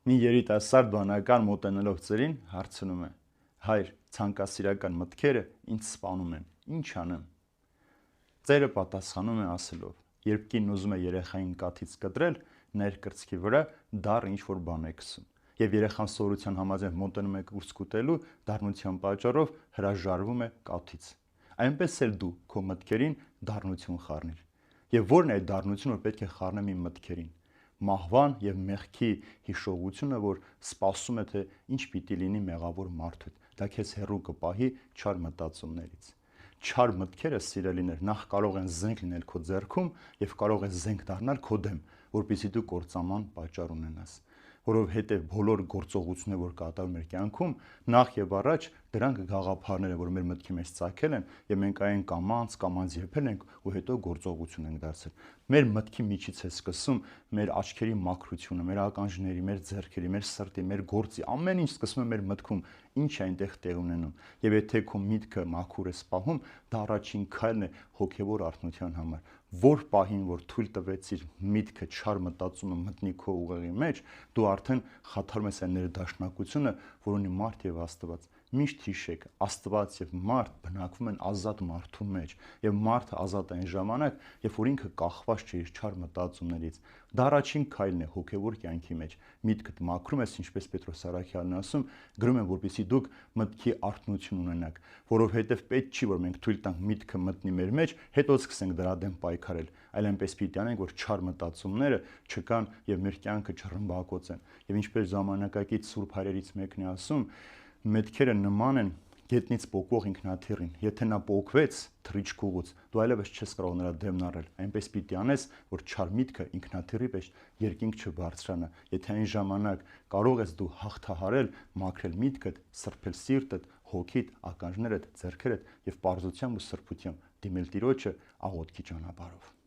Մի երիտասարդ բանական մոտենալով ծերին հարցնում է. հայր, ցանկասիրական մտքերը ինձ սպանում են, ինչ անեմ։ Ծերը պատասխանում է ասելով. երբ կինն ուզում է երեխային կաթից կտրել, ներ կրծքի վրա դառ ինչ-որ բան է քսում, եւ երեխան սովորության համաձայն մոտենում է կուրծք ուտելու, դառնության պատճառով հրաժարվում է կաթից։ Այնպես էլ դու քո մտքերին դառնություն խառնիր։ Եվ ո՞րն է այդ դառնությունը, որ պետք է խառնեմ իմ մտքերին։ Մահվան եւ մեղքի հիշողությունը, որ սպասում է, թե ինչ պիտի լինի մեղավոր մարդու հետ, դա քեզ հեռու կպահի չար մտածումներից։ Չար մտքերը, սիրելիներ, նախ կարող են զենք լինել քո ձեռքում եւ կարող է զենք դառնալ քո դեմ, որպեսզի դու կործանման պատճառ ունենաս։ Որովհետև բոլոր գործողությունները, որ կատարում մեր կյանքում, նախ եւ առաջ դրանք գաղափարներ են, որ մեր մտքի մեջ ծագել են, եւ մենք այն կամած եփել ենք ու հետո գործողություն ենք դարձել։ Մեր մտքի միջից է սկսում մեր աչքերի մաքրությունը, մեր ականջների, մեր ձեռքերի, մեր սրտի, մեր գործի, ամեն ինչ սկսում է մեր մտքում, ինչ է այնտեղ տեղ ունենում։ Եվ եթե քո միտքը մաքուր է սպահում, դա առաջին քայլն է հոգեվոր արթնության համար։ Որ պահին, որ թույլ տվեցիր միտքը չար մտածումը մտնի քո ուղեղի մեջ, դու արդեն խաթարում ես այն ներդաշնակությունը, որ ունի մարդ եւ Աստված։ Միշտ հիշեք, Աստված եւ մարդ բնակվում են ազատ մարդու մեջ, եւ մարդը ազատ այն ժամանակ, երբ որ ինքը կախված չէ իր չար մտածումներից։ Դա առաջին քայլն է հոգեվոր կյանքի մեջ։ Միտքդ մաքրում ես, ինչպես Պետրոս Սարաքյանն ասում, գրում են, որպեսզի դուք մտքի արթնություն ունենաք, որովհետեւ պետք չի, որ մենք թույլ տանք միտքը մտնի մեր մեջ, հետո սկսենք դրա դեմ պայքարել, այլ այնպես պիտի անենք, որ չար մտածումները չկան եւ մեր կյանքը չռմբակոծեն։ Եվ ինչպես ժամանակակից սուրբ հայրերից մեկն է ասում, մտքերը նման են գետնից պոկվող ինքնաթիռին, եթե նա պոկվեց թռիչքուղուց, դու այլևս չես կարող նրա դեմն առել, այնպես պիտի անես, որ չար միտքը ինքնաթիռի պես երկինք չբարձրանա, եթե այն ժամանակ կարող ես դու հաղթահարել, մաքրել միտքդ, սրբել սիրտդ, հոգիդ, ականջներդ, ձեռքերդ եւ պարզությամբ ու սրբությամբ դիմել Տիրոջը աղոթքի ճանապարհով։